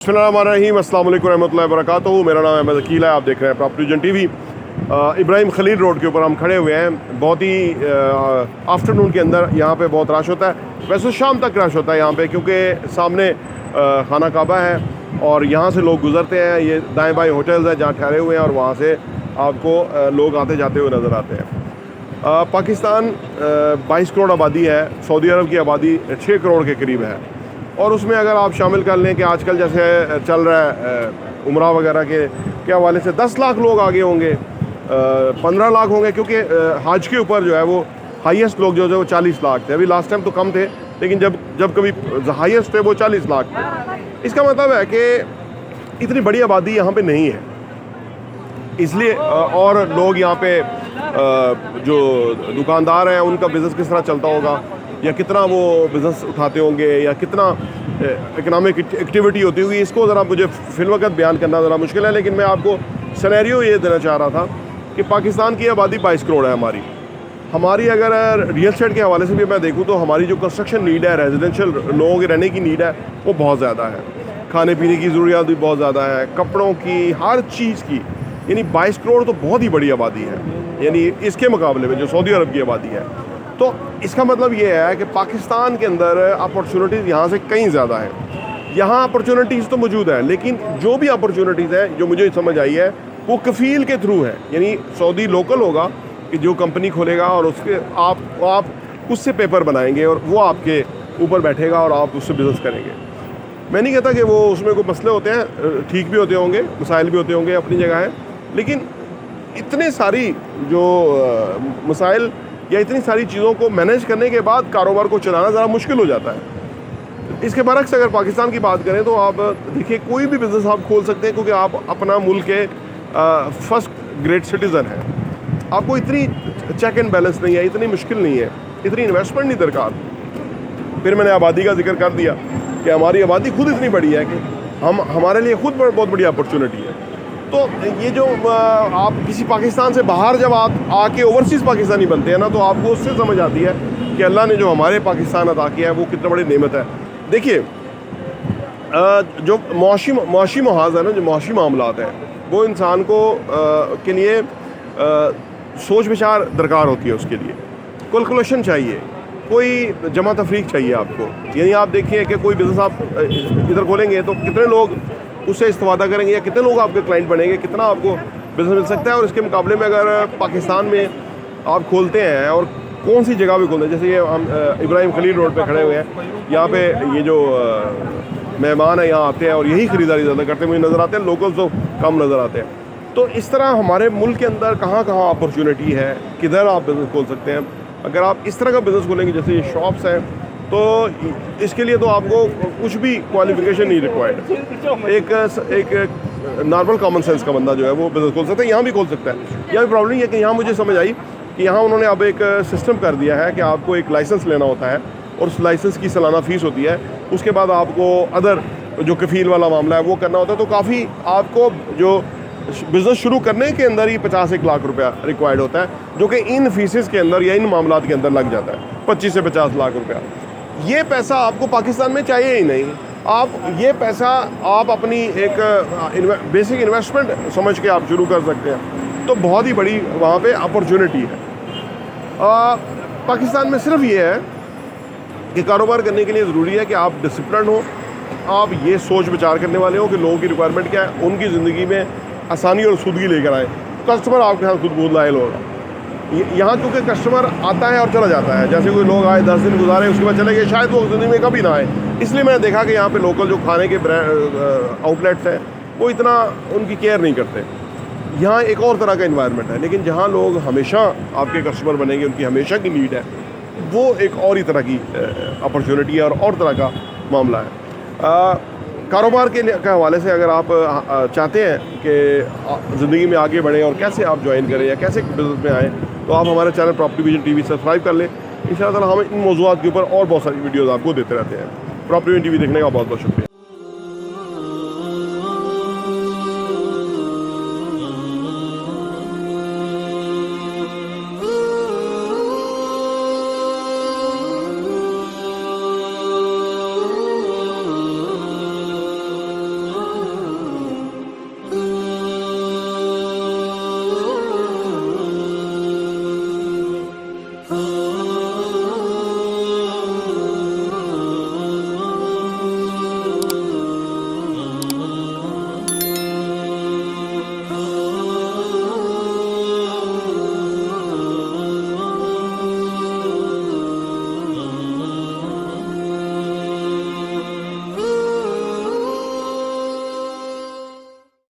बिस्मिल्लाहिर्रहमानिर्रहीम, अस्सलाम वालेकुम रहमतुल्लाहि व बरकातुहू। मेरा नाम अहमद अकील है। आप देख रहे हैं property vision TV. Ibrahim Khalil road के ऊपर हम खड़े हुए हैं। बहुत ही आफ्टरनून के अंदर यहाँ पे बहुत रश होता है। वैसे शाम तक रश होता है यहाँ पे, क्योंकि सामने खाना काबा है और यहाँ से लोग गुजरते हैं। ये दाएँ बाएँ होटल्स हैं जहाँ ठहरे हुए हैं और वहाँ से आपको लोग आते जाते हुए नज़र आते हैं। पाकिस्तान 22 करोड़ आबादी है। सऊदी अरब की आबादी 6 करोड़ के करीब है। और उसमें अगर आप शामिल कर लें कि आजकल जैसे चल रहा है उम्रा वगैरह के हवाले से 10 लाख लोग आगे होंगे, 15 लाख होंगे, क्योंकि हज के ऊपर जो है वो हाईएस्ट लोग जो है वो 40 लाख थे। अभी लास्ट टाइम तो कम थे, लेकिन जब कभी हाईएस्ट थे वो 40 लाख थे। इसका मतलब है कि इतनी बड़ी आबादी यहाँ पे नहीं है, इसलिए और लोग यहाँ पे जो दुकानदार हैं उनका बिज़नेस किस तरह चलता होगा, या कितना वो बिज़नेस उठाते होंगे, या कितना इकनॉमिक एक्टिविटी होती होगी, इसको ज़रा मुझे फिलवक़्त बयान करना ज़रा मुश्किल है। लेकिन मैं आपको सिनेरियो ये देना चाह रहा था कि पाकिस्तान की आबादी 22 करोड़ है हमारी अगर रियल एस्टेट के हवाले से भी मैं देखूँ तो हमारी जो कंस्ट्रक्शन नीड है, रेजिडेंशियल लोगों के रहने की नीड है, वो बहुत ज़्यादा है। खाने पीने की ज़रूरियात भी बहुत ज़्यादा है, कपड़ों की, हर चीज़ की। यानी 22 करोड़ तो बहुत ही बड़ी आबादी है, यानी इसके मुकाबले में जो सऊदी अरब की आबादी है। तो इसका मतलब ये है कि पाकिस्तान के अंदर अपॉर्चुनिटीज़ यहाँ से कहीं ज़्यादा है। यहाँ अपॉर्चुनिटीज़ तो मौजूद है, लेकिन जो भी अपॉर्चुनिटीज़ है जो मुझे समझ आई है वो कफ़ील के थ्रू है। यानी सऊदी लोकल होगा कि जो कंपनी खोलेगा और उसके आप उससे पेपर बनाएंगे और वो आपके ऊपर बैठेगा और आप उससे बिज़नेस करेंगे। मैं नहीं कहता कि वो उसमें कोई मसले होते हैं, ठीक भी होते होंगे, मसाइल भी होते होंगे, अपनी जगह है, लेकिन इतने सारी जो मसाइल या इतनी सारी चीज़ों को मैनेज करने के बाद कारोबार को चलाना ज़रा मुश्किल हो जाता है। इसके बरक्स अगर पाकिस्तान की बात करें तो आप देखिए कोई भी बिज़नेस आप खोल सकते हैं, क्योंकि आप अपना मुल्क के फर्स्ट ग्रेड सिटीज़न हैं। आपको इतनी चेक एंड बैलेंस नहीं है, इतनी मुश्किल नहीं है, इतनी इन्वेस्टमेंट नहीं दरकार। फिर मैंने आबादी का जिक्र कर दिया कि हमारी आबादी खुद इतनी बड़ी है कि हमारे लिए खुद बहुत बड़ी अपॉर्चुनिटी है। तो ये जो आप किसी पाकिस्तान से बाहर जब आप आके ओवरसीज़ पाकिस्तानी बनते हैं ना, तो आपको उससे समझ आती है कि अल्लाह ने जो हमारे पाकिस्तान अता किया है वो कितना बड़ी नेमत है। देखिए जो मुआशी मुहाज़ है ना, जो मुआशी मामलात हैं, वो इंसान को के लिए सोच विचार दरकार होती है। उसके लिए कैलकुलेशन चाहिए, कोई जमा तफरीक चाहिए आपको। यानी आप देखिए कि कोई बिज़नेस आप इधर खोलेंगे तो कितने लोग उससे इस्तेफादा करेंगे, या कितने लोग आपके क्लाइंट बनेंगे, कितना आपको बिज़नेस मिल सकता है। और इसके मुकाबले में अगर पाकिस्तान में आप खोलते हैं और कौन सी जगह पे खोलते हैं, जैसे ये हम इब्राहिम खलील रोड पे खड़े हुए हैं, यहाँ पे ये जो मेहमान है यहाँ आते हैं और यही ख़रीदारी ज़्यादा करते हैं, मुझे नज़र आते हैं, लोकल तो कम नज़र आते हैं। तो इस तरह हमारे मुल्क के अंदर कहाँ कहाँ अपॉर्चुनिटी है, किधर आप बिज़नेस खोल सकते हैं। अगर आप इस तरह का बिज़नेस खोलेंगे जैसे ये शॉप्स हैं, तो इसके लिए तो आपको कुछ भी क्वालिफिकेशन नहीं रिक्वायर्ड। एक नॉर्मल कॉमन सेंस का बंदा जो है वो बिज़नेस खोल सकता है, यहाँ भी खोल सकता है। यहाँ भी प्रॉब्लम ये है कि यहाँ मुझे समझ आई कि यहाँ उन्होंने अब एक सिस्टम कर दिया है कि आपको एक लाइसेंस लेना होता है और उस लाइसेंस की सालाना फ़ीस होती है। उसके बाद आपको अदर जो कफ़ील वाला मामला है वो करना होता है। तो काफ़ी आपको जो बिज़नेस शुरू करने के अंदर ही 50-1 लाख रुपया रिक्वायर्ड होता है, जो कि इन फीसेस के अंदर या इन मामलात के अंदर लग जाता है 25 से 50 लाख रुपया। ये पैसा आपको पाकिस्तान में चाहिए ही नहीं। आप ये पैसा आप अपनी एक बेसिक इन्वेस्टमेंट समझ के आप शुरू कर सकते हैं। तो बहुत ही बड़ी वहाँ पे अपॉर्चुनिटी है। पाकिस्तान में सिर्फ ये है कि कारोबार करने के लिए ज़रूरी है कि आप डिसिप्लिन हो, आप ये सोच विचार करने वाले हो कि लोगों की रिक्वायरमेंट क्या है, उनकी ज़िंदगी में आसानी और सुदगी लेकर आए। कस्टमर आपके साथ खुद बहुत लायल होगा। यहाँ क्योंकि कस्टमर आता है और चला जाता है, जैसे कोई लोग आए 10 दिन गुजारे उसके बाद चले गए, शायद वो ज़िंदगी में कभी ना आए। इसलिए मैंने देखा कि यहाँ पे लोकल जो खाने के आउटलेट्स हैं वो इतना उनकी केयर नहीं करते। यहाँ एक और तरह का इन्वायरमेंट है, लेकिन जहाँ लोग हमेशा आपके कस्टमर बनेंगे, उनकी हमेशा की नीड है, वो एक और ही तरह की अपॉर्चुनिटी है और तरह का मामला है। कारोबार के हवाले से अगर आप चाहते हैं कि ज़िंदगी में आगे बढ़ें और कैसे आप ज्वाइन करें या कैसे बिज़नेस में आएँ, तो आप हमारे channel property vision TV subscribe कर लें। इंशाअल्लाह हम इन मौज़ूआत के ऊपर और बहुत सारी वीडियोज़ आपको देते रहते हैं। प्रॉपर्टी विजन टीवी देखने का बहुत बहुत शुक्रिया।